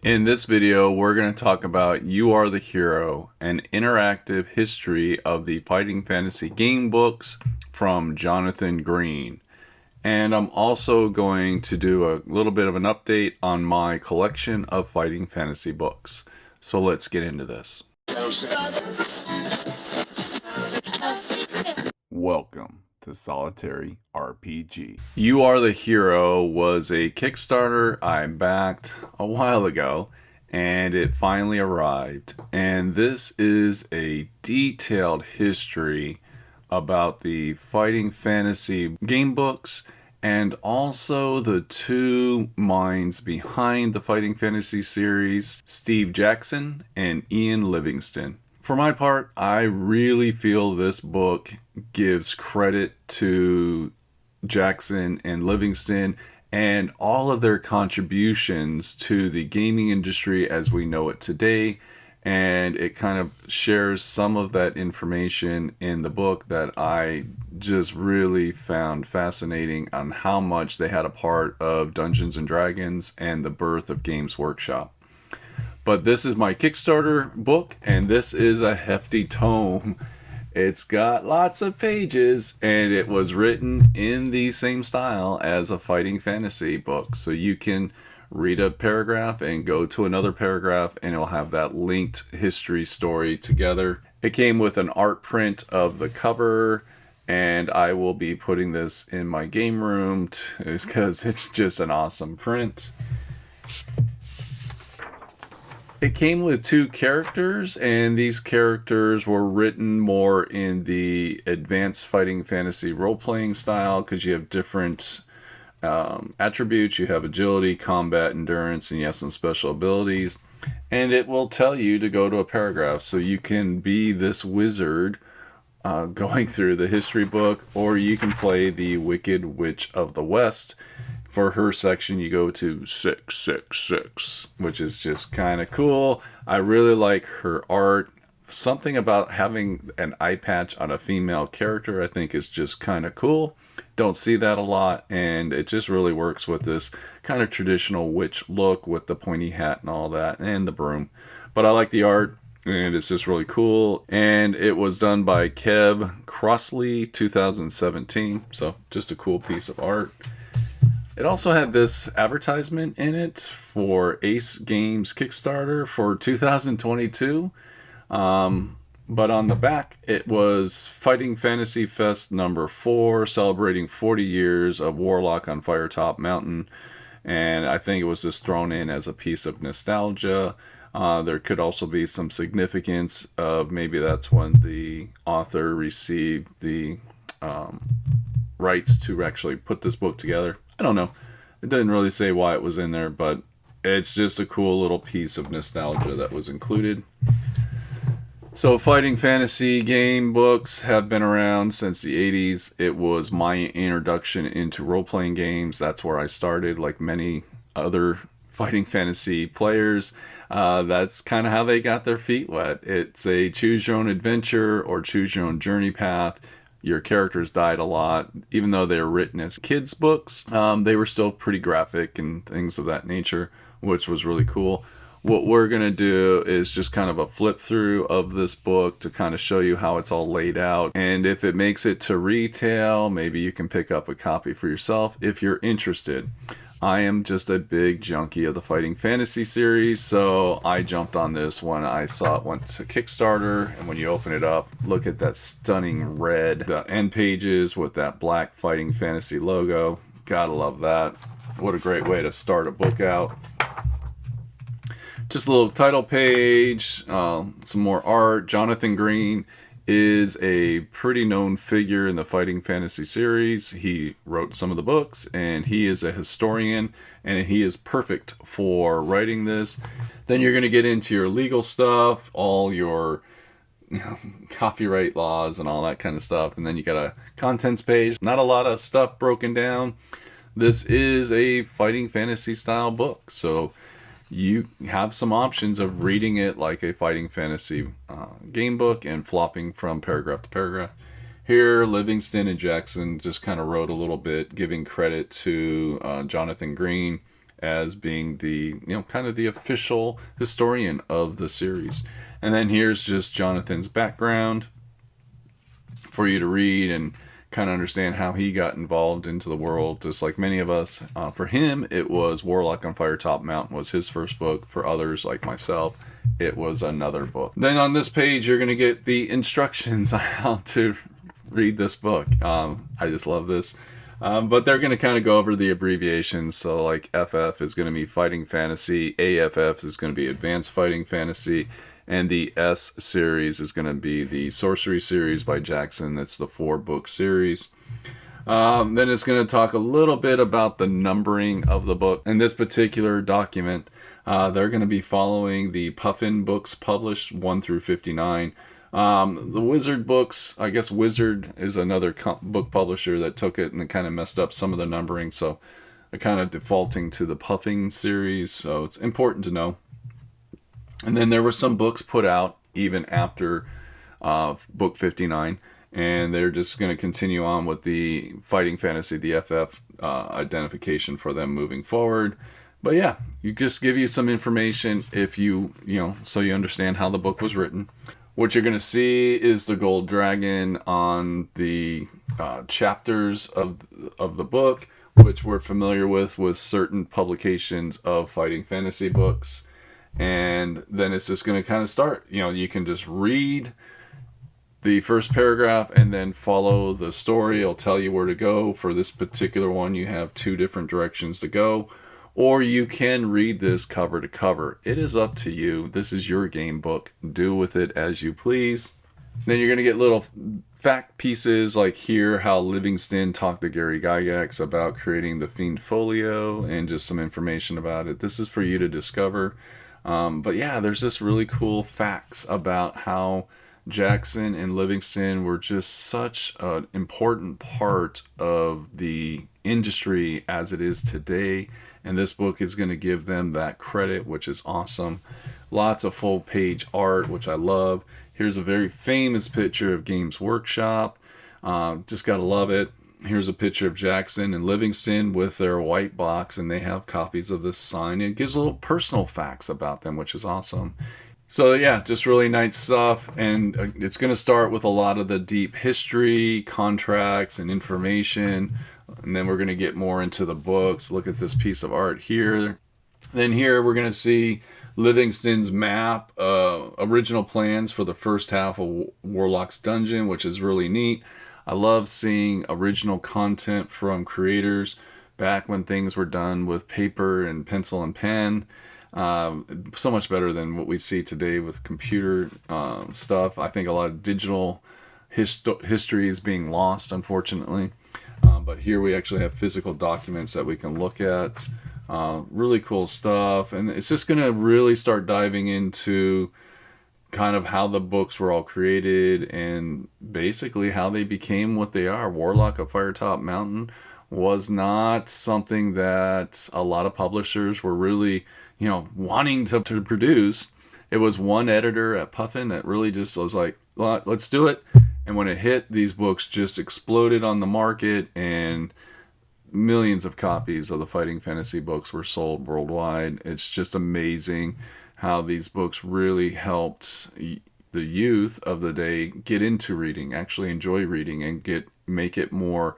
In this video, we're going to talk about You Are the Hero, an interactive history of the fighting fantasy game books from Jonathan Green. And I'm also going to do a little bit of an update on my collection of fighting fantasy books. So let's get into this. Welcome to Solitary RPG. You Are the Hero was a Kickstarter I backed a while ago, and it finally arrived. And this is a detailed history about the fighting fantasy game books and also the two minds behind the fighting fantasy series, Steve Jackson and Ian Livingstone. For my part, I really feel this book gives credit to Jackson and Livingstone and all of their contributions to the gaming industry as we know it today. And it kind of shares some of that information in the book that I just really found fascinating on how much they had a part of Dungeons and Dragons and the birth of Games Workshop. But this is my Kickstarter book, and this is a hefty tome. It's got lots of pages, and it was written in the same style as a fighting fantasy book. So you can read a paragraph and go to another paragraph, and it'll have that linked history story together. It came with an art print of the cover, and I will be putting this in my game room because it's just an awesome print. It came with two characters, and these characters were written more in the advanced fighting fantasy role-playing style because you have different attributes. You have agility, combat, endurance, and you have some special abilities. And it will tell you to go to a paragraph, so you can be this wizard going through the history book, or you can play the Wicked Witch of the West. For her section, you go to 666, which is just kind of cool. I really like her art. Something about having an eye patch on a female character I think is just kind of cool. Don't see that a lot, and it just really works with this kind of traditional witch look with the pointy hat and all that, and the broom. But I like the art, and it's just really cool. And it was done by Kev Crossley, 2017, so just a cool piece of art. It also had this advertisement in it for Ace Games Kickstarter for 2022. But on the back, it was Fighting Fantasy Fest number 4, celebrating 40 years of Warlock on Firetop Mountain. And I think it was just thrown in as a piece of nostalgia. There could also be some significance of maybe that's when the author received the rights to actually put this book together. I don't know. It didn't really say why it was in there, but it's just a cool little piece of nostalgia that was included. So fighting fantasy game books have been around since the 80s. It was my introduction into role-playing games. That's where I started, like many other fighting fantasy players. That's kind of how they got their feet wet. It's a choose your own adventure or choose your own journey path. Your characters died a lot. Even though they were written as kids' books, they were still pretty graphic and things of that nature, which was really cool. What we're going to do is just kind of a flip through of this book to kind of show you how it's all laid out. And if it makes it to retail, maybe you can pick up a copy for yourself if you're interested. I am just a big junkie of the Fighting Fantasy series, so I jumped on this when I saw it went to Kickstarter, and when you open it up, look at that stunning red, the end pages with that black Fighting Fantasy logo. Gotta love that. What a great way to start a book out. Just a little title page, some more art. Jonathan Green is a pretty known figure in the fighting fantasy series. He wrote some of the books, and he is a historian, and he is perfect for writing this. Then you're going to get into your legal stuff, all your copyright laws and all that kind of stuff, and then you got a contents page. Not a lot of stuff broken down. This is a fighting fantasy style book, so you have some options of reading it like a fighting fantasy game book and flopping from paragraph to paragraph. Here, Livingstone and Jackson just kind of wrote a little bit, giving credit to Jonathan Green as being the, kind of the official historian of the series. And then here's just Jonathan's background for you to read and kind of understand how he got involved into the world, just like many of us. For him, it was Warlock on Firetop Mountain was his first book. For others, like myself, it was another book. Then on this page, you're going to get the instructions on how to read this book. I just love this. But they're going to kind of go over the abbreviations. So like FF is going to be Fighting Fantasy, AFF is going to be Advanced Fighting Fantasy, and the S series is going to be the Sorcery series by Jackson. That's the 4-book series. Then it's going to talk a little bit about the numbering of the book. In this particular document, they're going to be following the Puffin books published 1 through 59. The Wizard books, I guess Wizard is another book publisher that took it and kind of messed up some of the numbering. So they're kind of defaulting to the Puffing series. So it's important to know. And then there were some books put out even after book 59, and they're just going to continue on with the Fighting Fantasy, the FF identification for them moving forward. But yeah, you just give you some information if so you understand how the book was written. What you're going to see is the gold dragon on the chapters of the book, which we're familiar with certain publications of fighting fantasy books. And then it's just going to kind of start. You can just read the first paragraph and then follow the story. It'll tell you where to go. For this particular one, you have 2 different directions to go. Or you can read this cover to cover. It is up to you. This is your game book. Do with it as you please. Then you're going to get little fact pieces like here, how Livingstone talked to Gary Gygax about creating the Fiend Folio and just some information about it. This is for you to discover. But yeah, there's just really cool facts about how Jackson and Livingstone were just such an important part of the industry as it is today. And this book is going to give them that credit, which is awesome. Lots of full page art, which I love. Here's a very famous picture of Games Workshop. Just got to love it. Here's a picture of Jackson and Livingstone with their white box, and they have copies of this sign. It gives little personal facts about them, which is awesome. So yeah, just really nice stuff. And it's going to start with a lot of the deep history, contracts, and information. And then we're going to get more into the books. Look at this piece of art here. Then here we're going to see Livingstone's map, original plans for the first half of Warlock's Dungeon, which is really neat. I love seeing original content from creators back when things were done with paper and pencil and pen. So much better than what we see today with computer stuff. I think a lot of digital history is being lost, unfortunately. But here we actually have physical documents that we can look at. Really cool stuff. And it's just going to really start diving into kind of how the books were all created and basically how they became what they are. Warlock of Firetop Mountain was not something that a lot of publishers were really, wanting to produce. It was one editor at Puffin that really just was like, well, let's do it. And when it hit, these books just exploded on the market, and millions of copies of the fighting fantasy books were sold worldwide. It's just amazing how these books really helped the youth of the day get into reading, actually enjoy reading, and make it more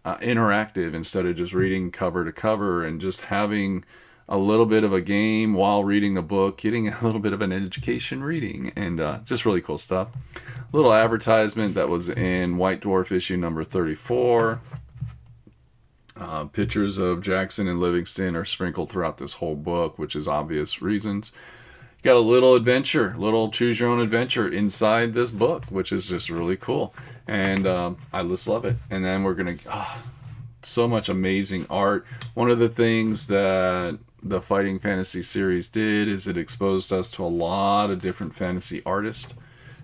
interactive instead of just reading cover to cover and just having a little bit of a game while reading the book, getting a little bit of an education reading, and just really cool stuff. Little advertisement that was in White Dwarf issue number 34. Pictures of Jackson and Livingstone are sprinkled throughout this whole book, which is obvious reasons. You got a little adventure, little choose your own adventure inside this book, which is just really cool. And I just love it. And then we're going to, so much amazing art. One of the things that the Fighting Fantasy series did is it exposed us to a lot of different fantasy artists.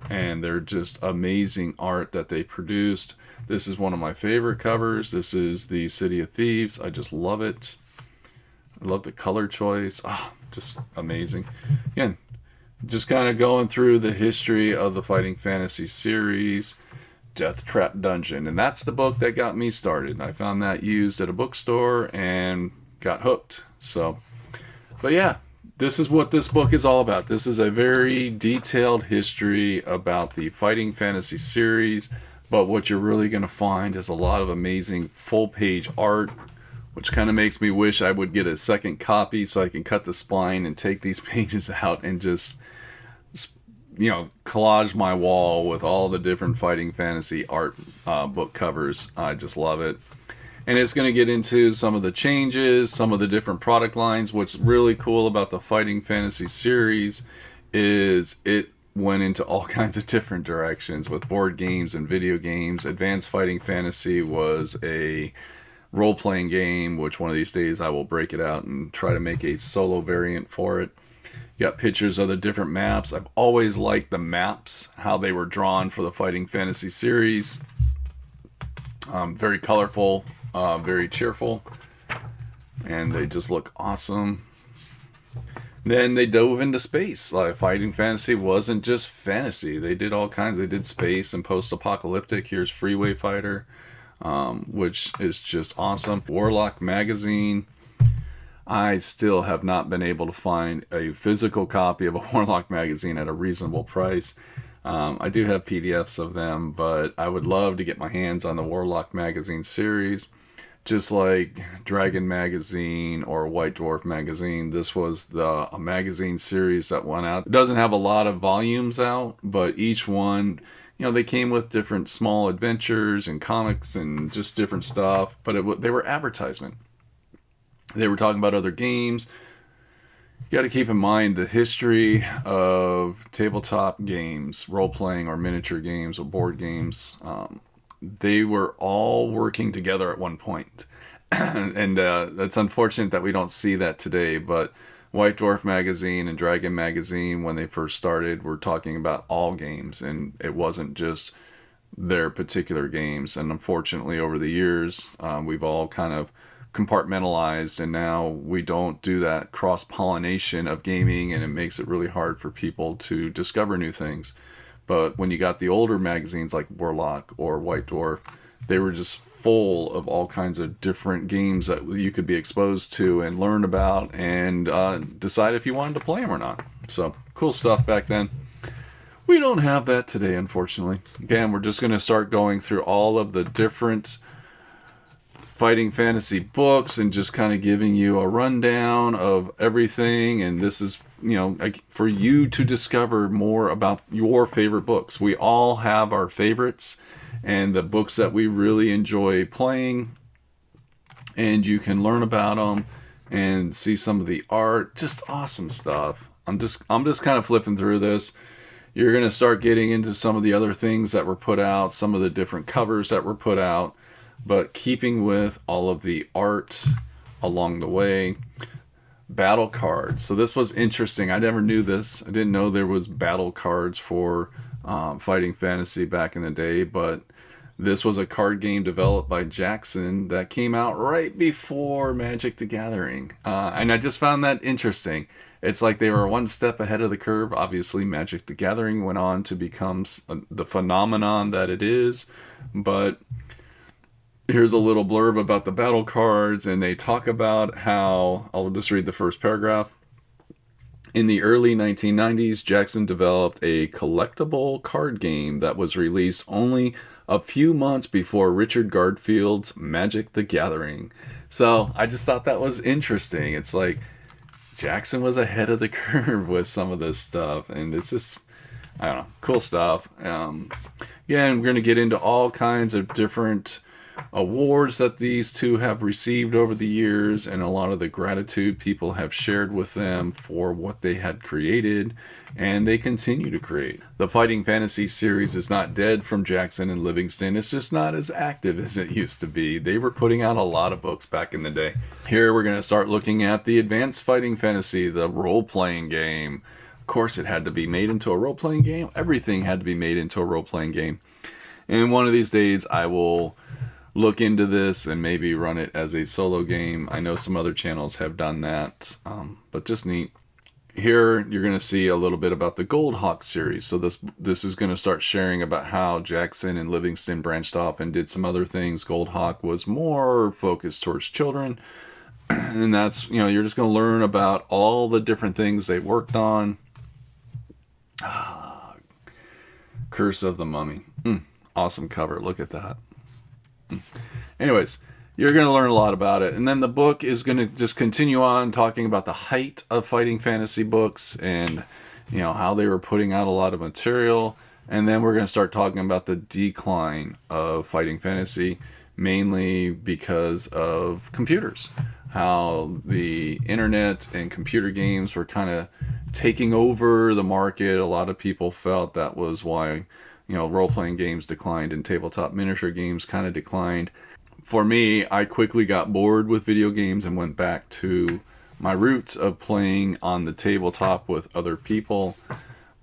And they're just amazing art that they produced. This is one of my favorite covers. This is the City of Thieves. I just love it. I love the color choice. Just amazing. Again, just kind of going through the history of the Fighting Fantasy series, Death Trap Dungeon. And that's the book that got me started. I found that used at a bookstore and got hooked. So, but yeah, this is what this book is all about. This is a very detailed history about the Fighting Fantasy series, but what you're really going to find is a lot of amazing full-page art, which kind of makes me wish I would get a second copy so I can cut the spine and take these pages out and just, collage my wall with all the different Fighting Fantasy art book covers. I just love it. And it's going to get into some of the changes, some of the different product lines. What's really cool about the Fighting Fantasy series is it went into all kinds of different directions with board games and video games. Advanced Fighting Fantasy was a role-playing game, which one of these days I will break it out and try to make a solo variant for it. You got pictures of the different maps. I've always liked the maps, how they were drawn for the Fighting Fantasy series. Very colorful, very cheerful, and they just look awesome. Then they dove into space. Like, Fighting Fantasy wasn't just fantasy. They did all kinds. They did space and post-apocalyptic. Here's Freeway Fighter, which is just awesome. Warlock Magazine. I still have not been able to find a physical copy of a Warlock Magazine at a reasonable price. I do have PDFs of them, but I would love to get my hands on the Warlock Magazine series. Just like Dragon Magazine or White Dwarf Magazine, this was a magazine series that went out. It doesn't have a lot of volumes out, but each one, they came with different small adventures and comics and just different stuff, but they were advertisement. They were talking about other games. You got to keep in mind the history of tabletop games, role-playing or miniature games or board games. They were all working together at one point. And that's unfortunate that we don't see that today. But White Dwarf Magazine and Dragon Magazine, when they first started, were talking about all games. And it wasn't just their particular games. And unfortunately, over the years, we've all kind of compartmentalized, and now we don't do that cross-pollination of gaming, and it makes it really hard for people to discover new things. But when you got the older magazines like Warlock or White Dwarf, they were just full of all kinds of different games that you could be exposed to and learn about and decide if you wanted to play them or not. So, cool stuff back then. We don't have that today, unfortunately. Again, we're just going to start going through all of the different Fighting Fantasy books and just kind of giving you a rundown of everything. And this is, for you to discover more about your favorite books. We all have our favorites and the books that we really enjoy playing, and you can learn about them and see some of the art. Just awesome stuff. I'm just kind of flipping through this. You're going to start getting into some of the other things that were put out, some of the different covers that were put out, but keeping with all of the art along the way. Battle cards. So this was interesting. I never knew this. I didn't know there was battle cards for Fighting Fantasy back in the day, but this was a card game developed by Jackson that came out right before Magic the Gathering. And I just found that interesting. It's like they were one step ahead of the curve. Obviously, Magic the Gathering went on to become the phenomenon that it is, but here's a little blurb about the battle cards, and they talk about how, I'll just read the first paragraph. In the early 1990s, Jackson developed a collectible card game that was released only a few months before Richard Garfield's Magic the Gathering. So I just thought that was interesting. It's like Jackson was ahead of the curve with some of this stuff, and it's just, I don't know, cool stuff. Again, we're going to get into all kinds of different awards that these two have received over the years, and a lot of the gratitude people have shared with them for what they had created, and they continue to create. The Fighting Fantasy series is not dead from Jackson and Livingstone. It's just not as active as it used to be. They were putting out a lot of books back in the day. Here we're going to start looking at the Advanced Fighting Fantasy, the role-playing game. Of course, it had to be made into a role-playing game. Everything had to be made into a role-playing game. And one of these days I will look into this and maybe run it as a solo game. I know some other channels have done that, but just neat. Here you're going to see a little bit about the Gold Hawk series. So this is going to start sharing about how Jackson and Livingstone branched off and did some other things. Gold Hawk was more focused towards children. And that's, you're just going to learn about all the different things they worked on. Curse of the Mummy. Awesome cover. Look at that. Anyways, you're going to learn a lot about it. And then the book is going to just continue on talking about the height of fighting fantasy books and, how they were putting out a lot of material. And then we're going to start talking about the decline of fighting fantasy, mainly because of computers. How the internet and computer games were kind of taking over the market. A lot of people felt that was why, role-playing games declined and tabletop miniature games kind of declined. For me, I quickly got bored with video games and went back to my roots of playing on the tabletop with other people.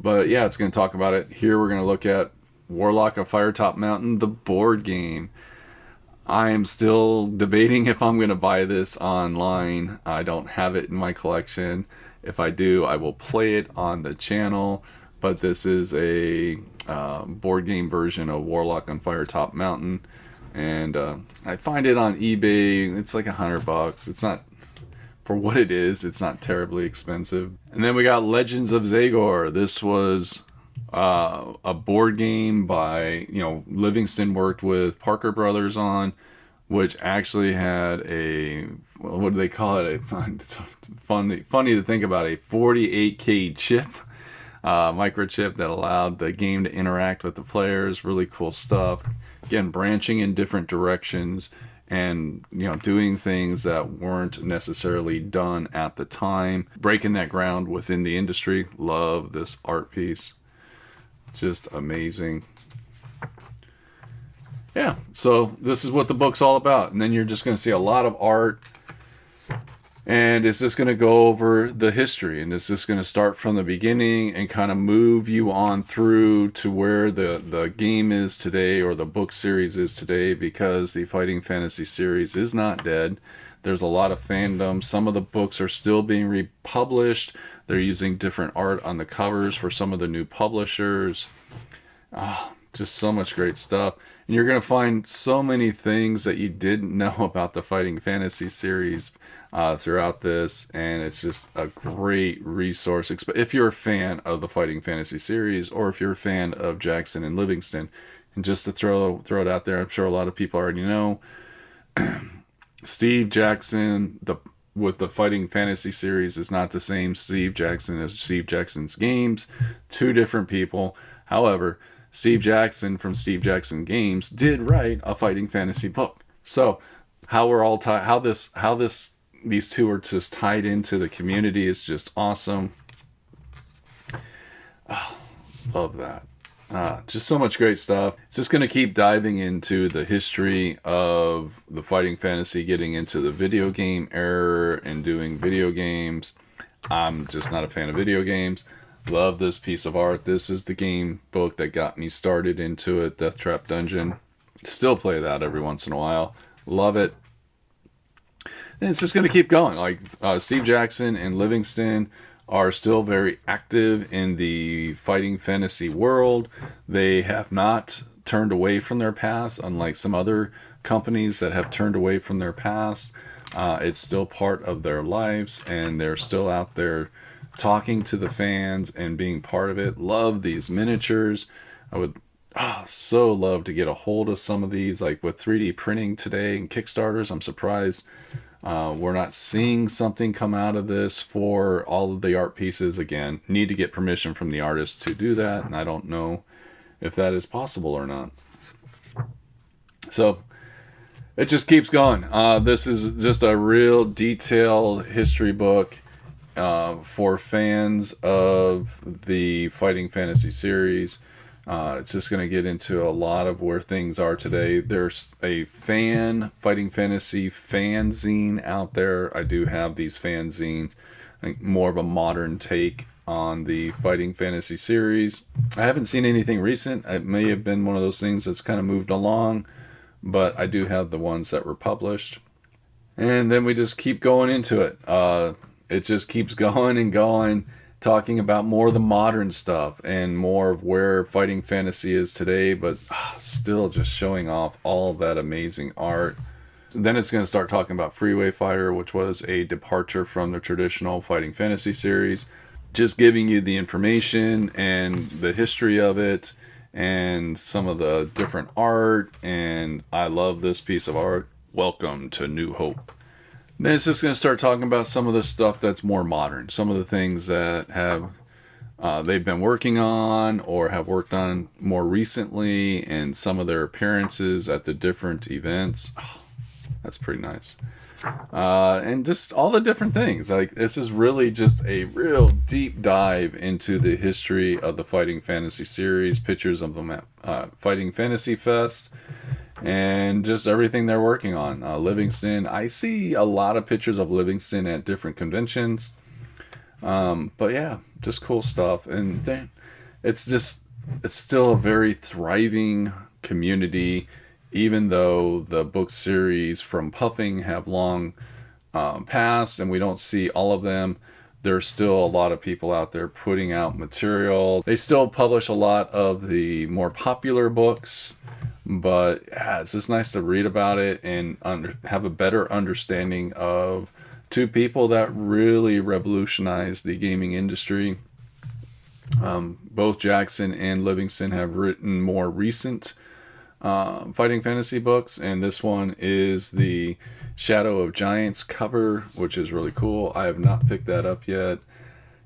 But yeah, it's going to talk about it. Here we're going to look at Warlock of Firetop Mountain, the board game. I am still debating if I'm going to buy this online. I don't have it in my collection. If I do, I will play it on the channel. But this is a board game version of Warlock on Firetop Mountain. And I find it on eBay. It's like $100. It's not, for what it is, it's not terribly expensive. And then we got Legends of Zagor. This was a board game by, Livingstone worked with Parker Brothers on, which actually had a, what do they call it? It's funny to think about, a 48K chip, microchip that allowed the game to interact with the players. Really cool stuff. Again, branching in different directions and, doing things that weren't necessarily done at the time. Breaking that ground within the industry. Love this art piece. Just amazing. Yeah, so this is what the book's all about. And then you're just going to see a lot of art. And it's just going to go over the history. And it's just going to start from the beginning and kind of move you on through to where the game is today, or the book series is today, because the Fighting Fantasy series is not dead. There's a lot of fandom. Some of the books are still being republished. They're using different art on the covers for some of the new publishers. Just so much great stuff. And you're going to find so many things that you didn't know about the Fighting Fantasy series throughout this. And it's just a great resource if you're a fan of the Fighting Fantasy series, or if you're a fan of Jackson and Livingstone. And just to throw it out there, I'm sure a lot of people already know, Steve Jackson, with the Fighting Fantasy series, is not the same Steve Jackson as Steve Jackson's games. Two different people. However, Steve Jackson from Steve Jackson Games did write a Fighting Fantasy book. So how we're all these two are just tied into the community is just awesome. Oh, love that. Just so much great stuff. It's just going to keep diving into the history of the Fighting Fantasy, getting into the video game era and doing video games. I'm just not a fan of video games. Love this piece of art. This is the game book that got me started into it, Death Trap Dungeon. Still play that every once in a while. Love it. And it's just going to keep going. Like Steve Jackson and Livingstone are still very active in the Fighting Fantasy world. They have not turned away from their past, unlike some other companies that have turned away from their past. It's still part of their lives, and they're still out there talking to the fans and being part of it. Love these miniatures. I would so love to get a hold of some of these, like with 3D printing today and Kickstarters. I'm surprised we're not seeing something come out of this for all of the art pieces. Again, need to get permission from the artist to do that, and I don't know if that is possible or not. So it just keeps going. This is just a real detailed history book for fans of the Fighting Fantasy series. It's just going to get into a lot of where things are today. There's a Fighting Fantasy fanzine out there. I do have these fanzines. I think more of a modern take on the Fighting Fantasy series. I haven't seen anything recent. It may have been one of those things that's kind of moved along, but I do have the ones that were published. And then we just keep going into it. It just keeps going and going, talking about more of the modern stuff and more of where Fighting Fantasy is today, but still just showing off all that amazing art. Then it's going to start talking about Freeway Fighter, which was a departure from the traditional Fighting Fantasy series. Just giving you the information and the history of it and some of the different art. And I love this piece of art. Welcome to New Hope. Then it's just going to start talking about some of the stuff that's more modern, some of the things that have they've been working on or have worked on more recently, and some of their appearances at the different events. Oh, that's pretty nice. And just all the different things. Like, this is really just a real deep dive into the history of the Fighting Fantasy series, pictures of them at Fighting Fantasy Fest, and just everything they're working on. Livingstone, I see a lot of pictures of Livingstone at different conventions. But yeah, just cool stuff. And then it's still a very thriving community, even though the book series from Puffing have long passed and we don't see all of them. There's still a lot of people out there putting out material. They still publish a lot of the more popular books, but yeah, it's just nice to read about it and have a better understanding of two people that really revolutionized the gaming industry. Both Jackson and Livingstone have written more recent Fighting Fantasy books, and this one is the Shadow of Giants cover, which is really cool. I have not picked that up yet.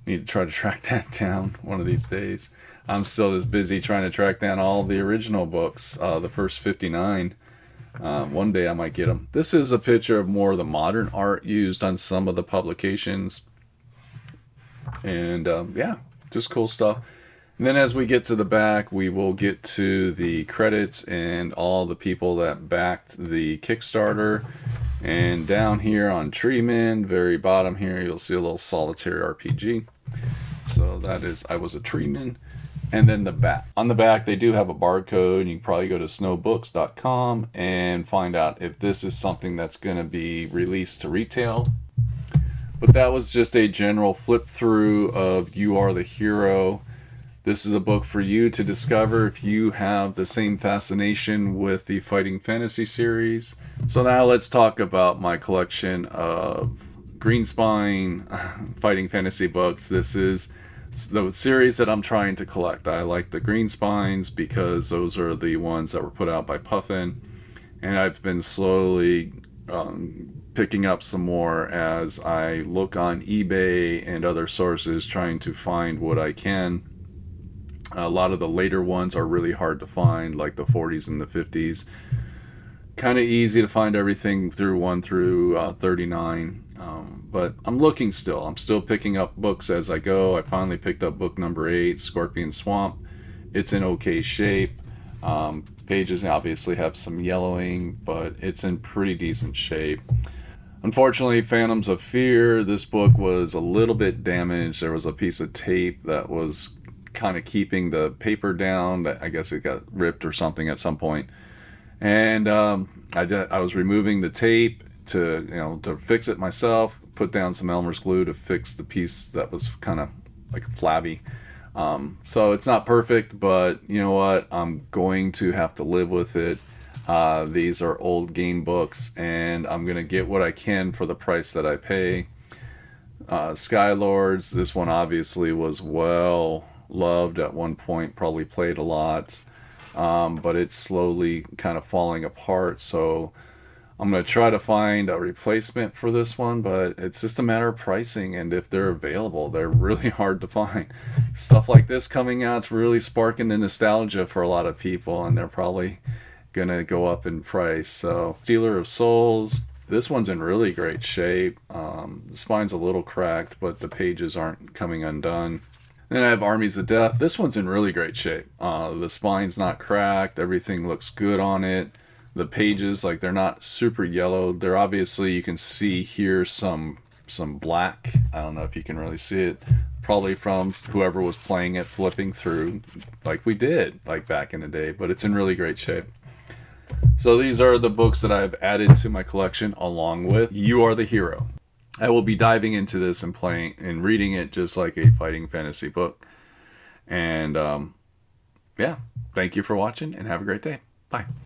Need to try to track that down one of these days. I'm still just busy trying to track down all the original books, the first 59. One day I might get them. This is a picture of more of the modern art used on some of the publications. And yeah, just cool stuff. And then as we get to the back, we will get to the credits and all the people that backed the Kickstarter. And down here on Treeman, very bottom here, you'll see a little solitary RPG. So that is I Was a Treeman. And then the back. On the back, they do have a barcode. You can probably go to snowbooks.com and find out if this is something that's going to be released to retail. But that was just a general flip through of You Are the Hero. This is a book for you to discover if you have the same fascination with the Fighting Fantasy series. So now let's talk about my collection of Greenspine Fighting Fantasy books. This is the series that I'm trying to collect. I like the Greenspines because those are the ones that were put out by Puffin, and I've been slowly picking up some more as I look on eBay and other sources trying to find what I can. A lot of the later ones are really hard to find, like the 40s and the 50s. Kind of easy to find everything through 1 through 39. But I'm looking still. I'm still picking up books as I go. I finally picked up book number 8, Scorpion Swamp. It's in okay shape. Pages obviously have some yellowing, but it's in pretty decent shape. Unfortunately, Phantoms of Fear, this book was a little bit damaged. There was a piece of tape that was kind of keeping the paper down. That I guess it got ripped or something at some point. And I was removing the tape to fix it myself. Put down some Elmer's glue to fix the piece that was kind of like flabby. So it's not perfect, but you know what? I'm going to have to live with it. These are old game books, and I'm going to get what I can for the price that I pay. Skylords, this one obviously was well loved at one point, probably played a lot, but it's slowly kind of falling apart. So I'm going to try to find a replacement for this one, but it's just a matter of pricing, and if they're available. They're really hard to find. Stuff like this coming out, it's really sparking the nostalgia for a lot of people, and they're probably going to go up in price. So Stealer of Souls, this one's in really great shape. The spine's a little cracked, but the pages aren't coming undone. Then I have Armies of Death. This one's in really great shape. The spine's not cracked. Everything looks good on it. The pages, like, they're not super yellow. They're obviously, you can see here some black. I don't know if you can really see it. Probably from whoever was playing it, flipping through like we did, like back in the day. But it's in really great shape. So these are the books that I've added to my collection along with You Are the Hero. I will be diving into this and playing and reading it just like a fighting fantasy book. And yeah, thank you for watching and have a great day. Bye.